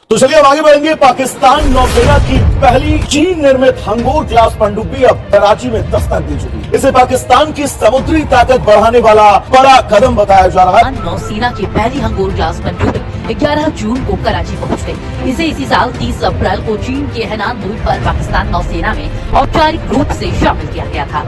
तो चलिए अब आगे बढ़ेंगे। पाकिस्तान नौसेना की पहली चीन निर्मित हंगोर क्लास पनडुब्बी अब कराची में दस्तक दे चुकी है। इसे पाकिस्तान की समुद्री ताकत बढ़ाने वाला बड़ा कदम बताया जा रहा है। नौसेना की पहली हंगोर क्लास पनडुब्बी 11 जून को कराची पहुंच गई। इसे इसी साल 30 अप्रैल को चीन के हैनान द्वीप पर पाकिस्तान नौसेना में औपचारिक रूप से शामिल किया गया था।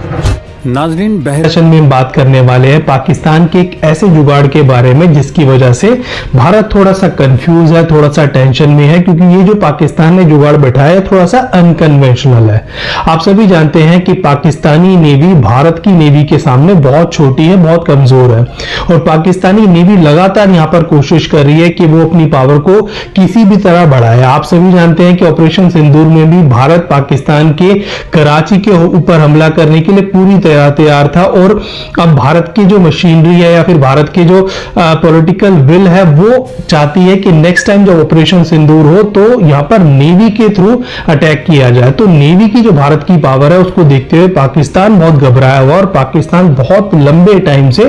नाजरीन, सेशन में हम बात करने वाले हैं पाकिस्तान के एक ऐसे जुगाड़ के बारे में जिसकी वजह से भारत थोड़ा सा कंफ्यूज है, थोड़ा सा टेंशन में है, क्योंकि ये जो पाकिस्तान ने जुगाड़ बैठाया है थोड़ा सा अनकन्वेंशनल है। आप सभी जानते हैं कि पाकिस्तानी नेवी भारत की नेवी के सामने बहुत छोटी है, बहुत कमजोर है, और पाकिस्तानी नेवी लगातार यहां पर कोशिश कर रही है कि वो अपनी पावर को किसी भी तरह बढ़ाए। आप सभी जानते हैं कि ऑपरेशन सिंदूर में भी भारत पाकिस्तान के कराची के ऊपर हमला करने के लिए पूरी तैयार था, और अब भारत की जो मशीनरी है या फिर भारत की जो पॉलिटिकल विल है वो चाहती है कि नेक्स्ट टाइम जब ऑपरेशन सिंदूर हो तो यहां पर नेवी के थ्रू अटैक किया जाए। तो नेवी की जो भारत की पावर है उसको देखते हुए पाकिस्तान बहुत घबराया हुआ, और पाकिस्तान बहुत लंबे टाइम से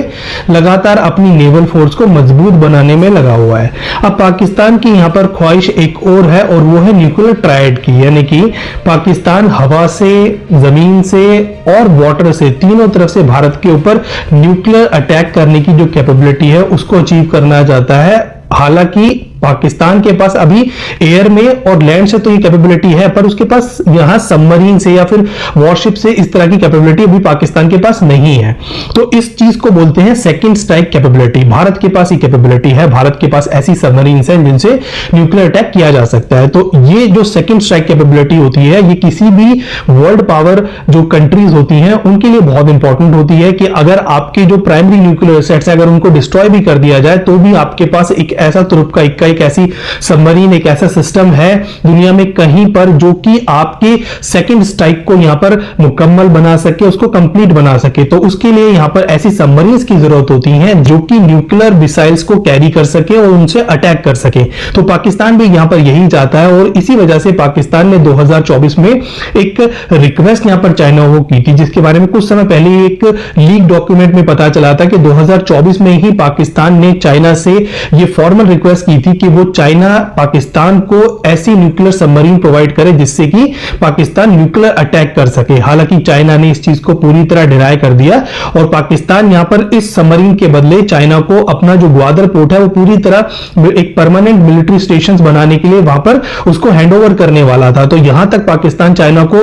लगातार अपनी नेवल फोर्स को मजबूत बनाने में लगा हुआ है। अब पाकिस्तान की यहां पर ख्वाहिश एक और है, और वो है न्यूक्लियर ट्रायड की, यानी कि पाकिस्तान हवा से, जमीन से और वाटर से, तीनों तरफ से भारत के ऊपर न्यूक्लियर अटैक करने की जो कैपेबिलिटी है उसको अचीव करना चाहता है। हालांकि पाकिस्तान के पास अभी एयर में और लैंड से तो ये कैपेबिलिटी है, पर उसके पास यहां सबमरीन से या फिर वॉरशिप से इस तरह की कैपेबिलिटी अभी पाकिस्तान के पास नहीं है। तो इस चीज को बोलते हैं सेकंड स्ट्राइक कैपेबिलिटी। भारत के पास ये कैपेबिलिटी है, भारत के पास ऐसी सबमरीन हैं जिनसे न्यूक्लियर अटैक किया जा सकता है। तो ये जो सेकंड स्ट्राइक कैपेबिलिटी होती है ये किसी भी वर्ल्ड पावर जो कंट्रीज होती हैं उनके लिए बहुत इंपॉर्टेंट होती है कि अगर आपके जो प्राइमरी न्यूक्लियर सेट्स है अगर उनको डिस्ट्रॉय भी कर दिया जाए तो भी आपके पास एक ऐसा तुरुप का इक्का, एक ऐसी सबमरीन, एक ऐसा सिस्टम है दुनिया में कहीं पर जो कि आपके सेकंड स्ट्राइक को यहां पर मुकम्मल बना सके, उसको कंप्लीट बना सके। तो उसके लिए यहां पर ऐसी सबमरीन्स की जरूरत होती है जो कि न्यूक्लियर मिसाइल्स को कैरी कर सके और उनसे अटैक कर सके। तो पाकिस्तान भी यहां पर यही चाहता है, और इसी वजह से पाकिस्तान ने 2024 में एक रिक्वेस्ट यहां पर चाइना को की थी, जिसके बारे में कुछ समय पहले एक लीक डॉक्यूमेंट में पता चला था कि 2024 में ही पाकिस्तान ने चाइना से यह फॉर्मल रिक्वेस्ट की थी कि वो चाइना पाकिस्तान को ऐसी न्यूक्लियर सबमरीन प्रोवाइड करे जिससे कि पाकिस्तान न्यूक्लियर अटैक कर सके। हालांकि चाइना ने इस चीज को पूरी तरह डिनाई कर दिया, और पाकिस्तान यहां पर इस सबमरीन के बदले चाइना को अपना जो ग्वादर पोर्ट है वो पूरी तरह एक परमानेंट मिलिट्री स्टेशन बनाने के लिए वहां पर उसको हैंडओवर करने वाला था। तो यहां तक पाकिस्तान चाइना को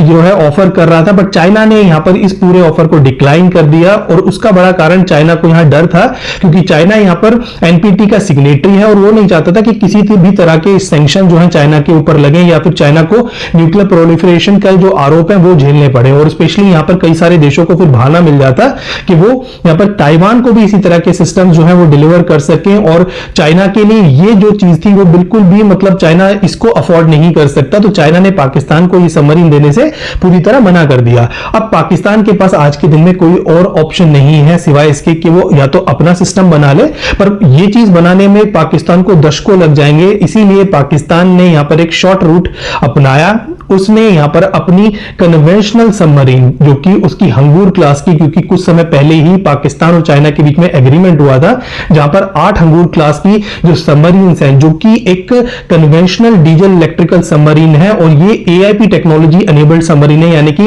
जो है ऑफर कर रहा था, बट चाइना ने यहां पर इस पूरे ऑफर को डिक्लाइन कर दिया, और उसका बड़ा कारण चाइना को यहां डर था, क्योंकि चाइना यहां पर एनपीटी का सिग्नेटरी है और वो नहीं चाहता था कि किसी भी तरह के सैंक्शन जो है चाइना के ऊपर लगे या फिर चाइना को न्यूक्लियर प्रोलिफरेशन का जो आरोप है वो झेलने पड़े। और स्पेशली यहां पर कई सारे देशों को फिर बहाना मिल जाता कि वो यहां पर ताइवान को भी इसी तरह के सिस्टम जो है वो डिलीवर कर सके, और चाइना के लिए ये जो चीज थी वो बिल्कुल भी मतलब चाइना इसको अफोर्ड नहीं कर सकता। तो चाइना ने पाकिस्तान को ये सबमरीन देने से पूरी तरह मना कर दिया। अब पाकिस्तान के पास आज के दिन में कोई और ऑप्शन नहीं है सिवाय इसके कि वो या तो अपना सिस्टम बना ले, पर यह चीज बनाने में पाकिस्तान को दशकों लग जाएंगे। इसीलिए पाकिस्तान ने यहां पर एक शॉर्ट रूट अपनाया। उसने यहां पर अपनी कन्वेंशनल सबमरीन जो कि उसकी हंगूर क्लास की, क्योंकि कुछ समय पहले ही पाकिस्तान और चाइना के बीच में एग्रीमेंट हुआ था जहां पर 8 हंगूर क्लास की जो सबमरीन हैं जो कि एक कन्वेंशनल डीजल इलेक्ट्रिकल सबमरीन है, और ये एआईपी टेक्नोलॉजी एनेबल्ड सबमरीन है, यानी कि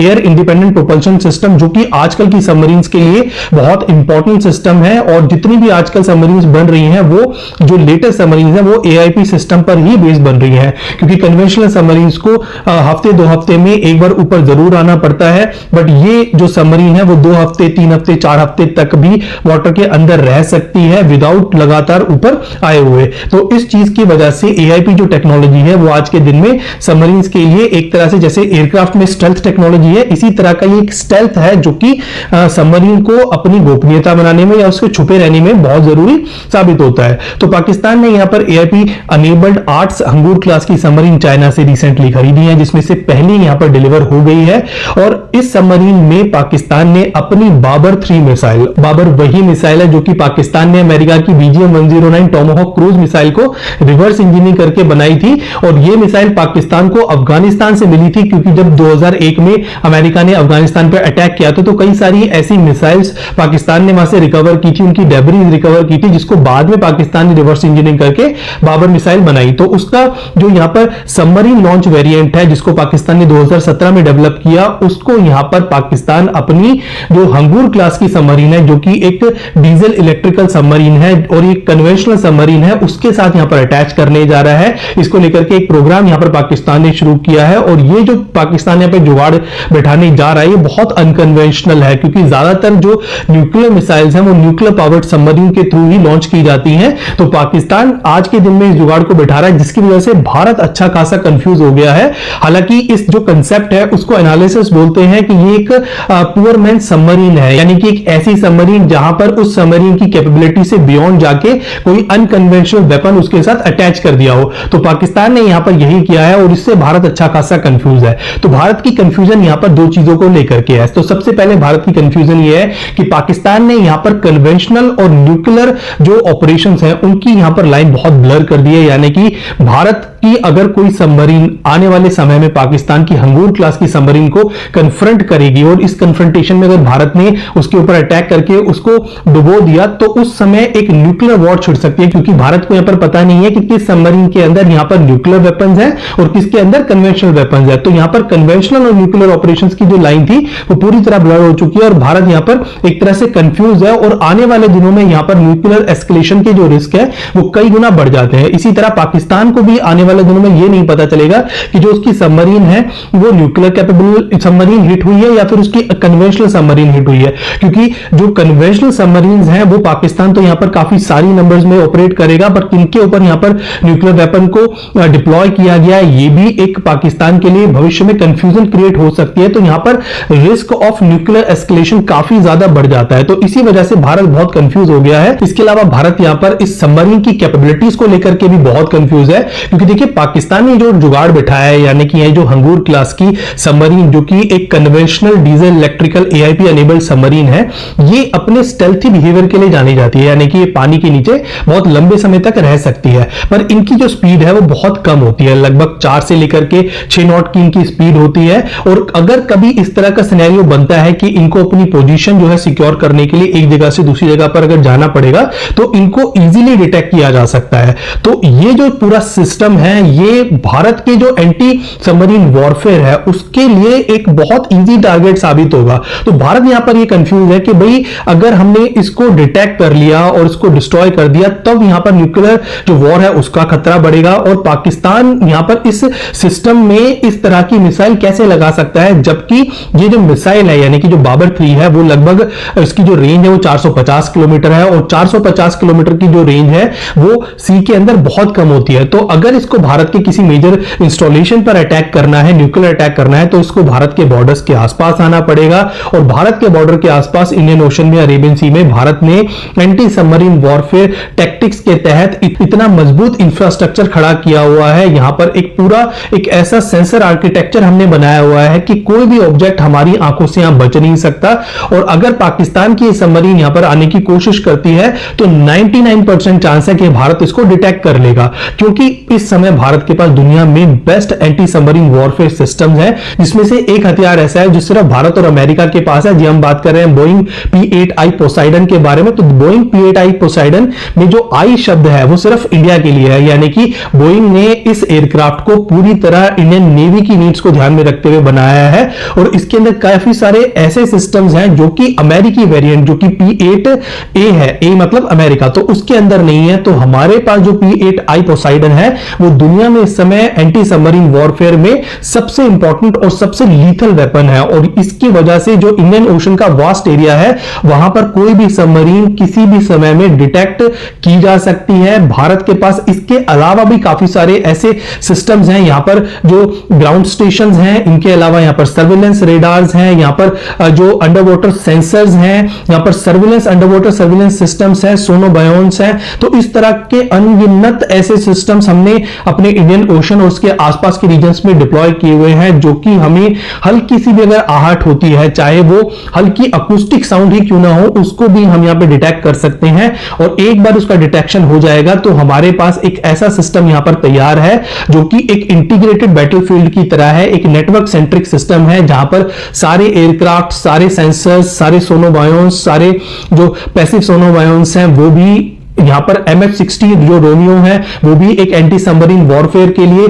एयर इंडिपेंडेंट प्रोपल्शन सिस्टम, जो कि आजकल की सबमरीन्स के लिए बहुत इंपॉर्टेंट सिस्टम है। और जितनी भी आजकल सबमरीन्स बन रही हैं वो जो लेटेस्ट सबमरीन है वो एआईपी सिस्टम पर ही बेस बन रही है, क्योंकि कन्वेंशनल सबमरीन्स को हफ्ते 2 हफ्ते में एक बार ऊपर जरूर आना पड़ता है, बट ये जो सबमरीन है वो 2 हफ्ते 3 हफ्ते 4 हफ्ते तक भी वाटर के अंदर रह सकती है विदाउट लगातार ऊपर आए हुए। तो इस चीज की वजह से एआईपी जो टेक्नोलॉजी है वो आज के दिन में सबमरीन्स के लिए एक तरह से जैसे एयरक्राफ्ट में स्टेल्थ टेक्नोलॉजी है, इसी तरह का ये एक स्टेल्थ है जो कि सबमरीन को अपनी गोपनीयता बनाने में या उसके छुपे रहने में बहुत जरूरी साबित होता है। तो पाकिस्तान ने यहां पर एआईपी अनेबल्ड 8 हंगूर क्लास की सबमरीन चाइना से रिसेंटली रिसेंटली खरीदी हैं, जिसमें से पहली यहां पर डिलीवर हो गई है। और इस सबमरीन में पाकिस्तान ने अपनी बाबर 3 मिसाइल, बाबर वही मिसाइल है जो कि पाकिस्तान ने अमेरिका की BGM 109 टॉमहोक क्रूज मिसाइल को रिवर्स इंजीनियरिंग करके बनाई थी। और यह मिसाइल पाकिस्तान को अफगानिस्तान से मिली थी, क्योंकि जब 2001 में अमेरिका ने अफगानिस्तान पर अटैक किया था तो कई सारी ऐसी मिसाइल्स पाकिस्तान ने वहां से रिकवर की थी, उनकी डेब्रीज रिकवर की थी, जिसको बाद में पाकिस्तान ने रिवर्स इंजीनियरिंग करके बाबर मिसाइल बनाई। तो उसका जो यहां पर सबमरीन लॉन्च वेरिएंट है, जिसको पाकिस्तान ने 2017 में डेवलप किया, उसको यहां पर पाकिस्तान अपनी जो हंगूर क्लास की सबमरीन है, जो कि एक डीजल इलेक्ट्रिकल सबमरीन है और एक कन्वेंशनल सबमरीन है, उसके साथ यहां पर अटैच करने जा रहा है। इसको लेकर के एक प्रोग्राम यहां पर पाकिस्तान ने शुरू किया है। और ये जो पाकिस्तान यहां पर जुगाड़ बैठाने जा रहा है, ये बहुत अनकन्वेंशनल है, क्योंकि ज्यादातर जो न्यूक्लियर मिसाइल्स हैं वो न्यूक्लियर पावर्ड सबमरीन के थ्रू ही लॉन्च की जाती हैं। तो पाकिस्तान आज के दिन में इस जुगाड़ को बैठा रहा है, जिसकी वजह से भारत अच्छा खासा कंफ्यूज हो गया है। हालांकि इस जो कंसेप्ट है उसको एनालिसिस बोलते हैं कि ये एक पुअर मैन सबमरीन है, यानी कि एक ऐसी सबमरीन जहां पर उस सबमरीन की कैपेबिलिटी से बियॉन्ड जाके कोई अनकन्वेंशनल वेपन उसके साथ अटैच कर दिया हो। तो पाकिस्तान ने यहां पर यही किया है और इससे भारत अच्छा खासा कंफ्यूज है। तो भारत की कंफ्यूजन यहां पर दो चीजों को लेकर के है। तो सबसे पहले भारत की कंफ्यूजन यह है कि पाकिस्तान ने यहां पर कन्वेंशनल और न्यूक्लियर जो ऑपरेशंस हैं उनकी यहां पर लाइन बहुत ब्लर कर दी है, यानी कि भारत की अगर कोई सबमरीन आने वाले समय में पाकिस्तान की हंगूर क्लास की सबमरीन को कन्फ्रंट करेगी और इस कन्फ्रंटेशन में अगर भारत ने उसके ऊपर अटैक करके उसको डुबो दिया तो उस समय एक न्यूक्लियर वॉर छिड़ सकती है, क्योंकि भारत को यहां पर पता नहीं है कि किस सबमरीन के अंदर यहां पर न्यूक्लियर वेपन्स हैं और किसके अंदर कन्वेंशनल वेपन्स है। तो यहां पर कन्वेंशनल और न्यूक्लियर ऑपरेशंस की जो लाइन थी वो पूरी तरह ब्लर हो चुकी है और भारत यहां पर एक तरह से कंफ्यूज है और आने वाले दिनों में यहां पर न्यूक्लियर एस्केलेशन के जो रिस्क है वो कई गुना बढ़ जाते हैं। इसी तरह पाकिस्तान को भी आने वाले दिनों में यह नहीं पता चलेगा कि जो उसकी सबमरीन है वो न्यूक्लियर कैपेबल सबमरीन हिट हुई है या फिर उसकी कन्वेंशनल सबमरीन हिट हुई है, क्योंकि जो कन्वेंशनल सबमरीन्स हैं वो पाकिस्तान तो यहां पर काफी सारी नंबर्स में ऑपरेट करेगा, पर किनके ऊपर यहां पर न्यूक्लियर वेपन को डिप्लॉय किया गया है ये भी एक पाकिस्तान के लिए भविष्य में कंफ्यूजन क्रिएट हो सकती है। तो यहां पर रिस्क ऑफ न्यूक्लियर एस्केलेशन काफी ज्यादा बढ़ जाता है, तो इसी वजह से भारत बहुत कंफ्यूज हो गया है। इसके अलावा भारत यहां पर इस सबमरीन की कैपेबिलिटीज को लेकर के भी बहुत कंफ्यूज है, क्योंकि देखिए पाकिस्तान ने जो जुगाड़ बिठाया है, यानी कि ये जो हंगूर क्लास की सबमरीन जो कि एक conventional diesel electrical AIP enabled submarine है, ये अपने स्टेल्थी बिहेवियर के लिए जानी जाती है, यानी कि ये पानी के नीचे बहुत लंबे समय तक रह सकती है। पर इनकी जो स्पीड है वो बहुत कम होती है, लगभग 4 से लेकर के 6 नॉट की इनकी स्पीड होती है। और अगर कभी इस तरह का सिनेरियो बनता है कि इनको अपनी पोजीशन जो है सिक्योर करने के लिए एक जगह से दूसरी जगह पर अगर जाना पड़ेगा तो इनको इजीली डिटेक्ट किया जा सकता है। तो ये जो पूरा सिस्टम है ये भारत के जो एंटी सबमरीन वॉरफेयर है उसके लिए एक बहुत इजी टारगेट साबित होगा। तो भारत यहां पर ये कंफ्यूज है कि भाई अगर हमने इसको डिटेक्ट कर लिया और इसको डिस्ट्रॉय कर दिया तब यहां पर न्यूक्लियर जो वॉर है उसका खतरा बढ़ेगा और पाकिस्तान यहां पर इस सिस्टम में इस तरह की मिसाइल कैसे लगा सकता है, जबकि ये जो मिसाइल है यानी कि जो बाबर 3 है वो लगभग इसकी जो रेंज है वो 450 किलोमीटर है और 450 किलोमीटर की जो रेंज है वो सी के अंदर बहुत कम होती है। तो अगर इसको भारत के किसी मेजर इंस्टॉलेशन पर अटैक करना है, न्यूक्लियर अटैक करना है, तो इसको भारत के बॉर्डर्स के आसपास आना पड़ेगा और भारत के बॉर्डर के आसपास इंडियन ओशन में, अरेबियन सी में भारत ने एंटी सबमरीन वॉरफेयर टैक्टिक्स के तहत इतना मजबूत इंफ्रास्ट्रक्चर खड़ा किया हुआ है। यहां पर एक पूरा एक ऐसा सेंसर आर्किटेक्चर हमने बनाया हुआ है कि कोई भी ऑब्जेक्ट हमारी आंखों से यहां बच नहीं सकता और अगर पाकिस्तान की सबमरीन यहां पर आने की कोशिश करती है तो 99% चांस है कि भारत इसको डिटेक्ट कर लेगा, क्योंकि इस समय भारत के पास दुनिया में best anti submarine warfare systems हैं, जिसमें से एक हथियार ऐसा है जो सिर्फ भारत और अमेरिका के पास है। जी हम बात कर रहे हैं बोइंग P-8I पोसाइडन के बारे में। तो बोइंग P-8I पोसाइडन में जो आई शब्द है वो सिर्फ इंडिया के लिए है, यानी कि बोइंग ने इस एयरक्राफ्ट को पूरी तरह इंडियन नेवी की नीड्स को ध्यान में रखते हुए बनाया है और इसके अंदर काफी सारे ऐसे सिस्टम्स हैं जो कि अमेरिकी वेरिएंट जो कि P-8A है, A मतलब अमेरिका, तो उसके अंदर नहीं है। तो हमारे पास जो P-8I पोसाइडन है वो दुनिया में इस समय एंटी सबमरीन वॉरफेयर में सबसे इंपॉर्टेंट और सबसे लीथल वेपन है और इसकी वजह से जो इंडियन ओशन का वास्ट एरिया है वहां पर कोई भी सबमरीन किसी भी समय में डिटेक्ट की जा सकती है। भारत के पास इसके अलावा भी काफी सारे ऐसे सिस्टम्स हैं, यहां पर जो ग्राउंड स्टेशंस हैं, इनके अलावा यहां पर सर्विलेंस रेडार्स हैं, यहां पर जो अंडर वाटर सेंसर्स हैं, यहां पर surveillance under water surveillance systems हैं, सोनोबायोन्स हैं। तो इस तरह के अनगिनत ऐसे सिस्टम्स हमने अपने इंडियन ओशन और उसके आसपास के रीजन्स में डिप्लॉय किए हुए हैं, जो कि हमें हल्की सी भी अगर आहट होती है, चाहे वो हल्की अकूस्टिक साउंड ही क्यों ना हो, उसको भी हम यहां पे डिटेक्ट कर सकते हैं। और एक बार उसका डिटेक्शन हो जाएगा तो हमारे पास एक ऐसा सिस्टम यहां पर तैयार है जो कि एक इंटीग्रेटेड बैटलफील्ड की तरह है, एक नेटवर्क सेंट्रिक सिस्टम है, जहां पर सारे एयरक्राफ्ट, सारे सेंसर्स, सारे सोनोबायोन्स, सारे जो पैसिव सोनोबायोन्स हैं वो भी यहां पर MH-60 जो रोमियो है वो भी एक एंटी सबमरीन वॉरफेयर के लिए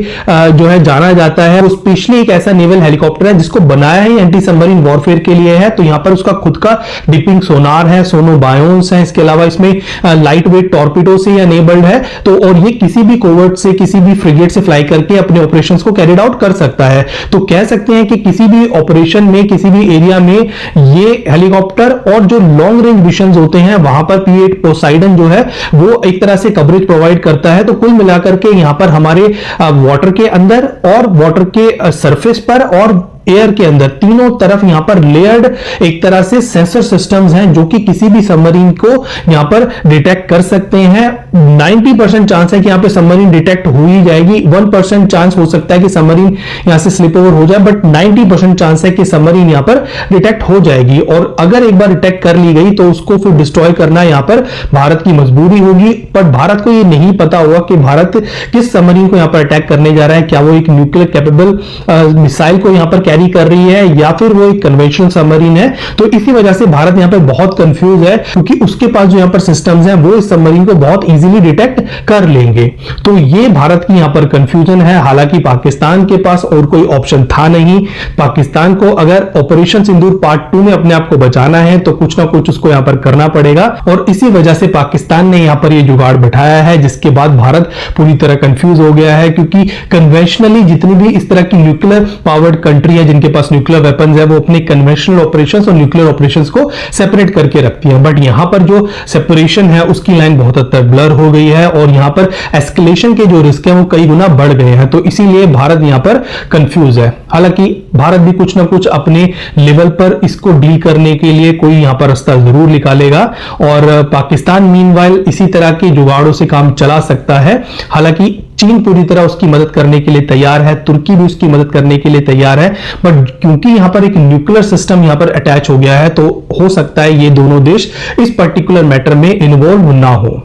जो है जाना जाता है। वो स्पेशली एक ऐसा नेवल हेलीकॉप्टर है जिसको बनाया ही एंटी सबमरीन वॉरफेयर के लिए है। तो यहां पर उसका खुद का डिपिंग सोनार है, सोनोबायोन्स है, इसके अलावा इसमें लाइट वेट टॉर्पिडो से अनेबल्ड है। तो और ये किसी भी कोवर्ट से, किसी भी फ्रिगेट से फ्लाई करके अपने ऑपरेशंस को कैरिड आउट कर सकता है। तो कह सकते हैं कि किसी भी ऑपरेशन में, किसी भी एरिया में ये हेलीकॉप्टर और जो लॉन्ग रेंज मिशन होते हैं वहां पर P-8 पोसाइडन जो है वो एक तरह से कवरेज प्रोवाइड करता है। तो कुल मिलाकर के यहां पर हमारे वाटर के अंदर और वाटर के सरफेस पर और एयर के अंदर तीनों तरफ यहां पर लेयर्ड एक तरह से सेंसर सिस्टम्स हैं जो कि किसी भी सबमरीन को यहां पर डिटेक्ट कर सकते हैं। 90% चांस है कि यहां पे सबमरीन डिटेक्ट हो ही जाएगी, 1% चांस हो सकता है कि सबमरीन यहां से स्लिप ओवर हो जाए, बट 90% चांस है कि सबमरीन यहां पर डिटेक्ट हो जाएगी। और अगर एक बार डिटेक्ट कर ली गई तो उसको फिर डिस्ट्रॉय करना यहां पर भारत की मजबूरी होगी। पर भारत को यह नहीं पता होगा कि भारत किस सबमरीन को यहां पर अटैक करने जा रहा है, क्या वो एक न्यूक्लियर कैपेबल मिसाइल को यहां पर कैरी कर रही है या फिर वो एक कन्वेंशनल सबमरीन है। तो इसी वजह से भारत यहां पर बहुत कंफ्यूज है, क्योंकि उसके पास जो यहां पर सिस्टम्स हैं वो इस सबमरीन को बहुत इजीली डिटेक्ट कर लेंगे। तो ये भारत की यहां पर कंफ्यूजन है। हालांकि पाकिस्तान के पास और कोई ऑप्शन था नहीं। पाकिस्तान को अगर ऑपरेशन सिंदूर पार्ट 2 में अपने आप को बचाना है तो कुछ ना कुछ उसको यहां पर करना पड़ेगा। और इसी वजह से पाकिस्तान ने यहां पर ये जुगाड़ बैठाया है, जिसके बाद भारत पूरी तरह कंफ्यूज हो गया है। क्योंकि कन्वेंशनली जितनी भी इस तरह की न्यूक्लियर पावर्ड कंट्री है जिनके पास न्यूक्लियर वेपन्स है, वो अपने कन्वेंशनल ऑपरेशंस और न्यूक्लियर ऑपरेशंस को सेपरेट करके रखती है। बट यहां पर जो सेपरेशन है उसकी लाइन बहुत हद तक ब्लर हो गई है और यहां पर एस्केलेशन के जो रिस्क है वो कई गुना बढ़ गए हैं। तो इसीलिए भारत यहां पर कंफ्यूज है। हालांकि भारत भी कुछ ना कुछ अपने लेवल पर इसको डील करने के लिए कोई यहां पर रास्ता जरूर निकालेगा और पाकिस्तान मीनवाइल इसी तरह के जुगाड़ों से काम चला सकता है। हालांकि चीन पूरी तरह उसकी मदद करने के लिए तैयार है, तुर्की भी उसकी मदद करने के लिए तैयार है, बट क्योंकि यहां पर एक न्यूक्लियर सिस्टम यहां पर अटैच हो गया है तो हो सकता है ये दोनों देश इस पर्टिकुलर मैटर में इन्वॉल्व ना हो।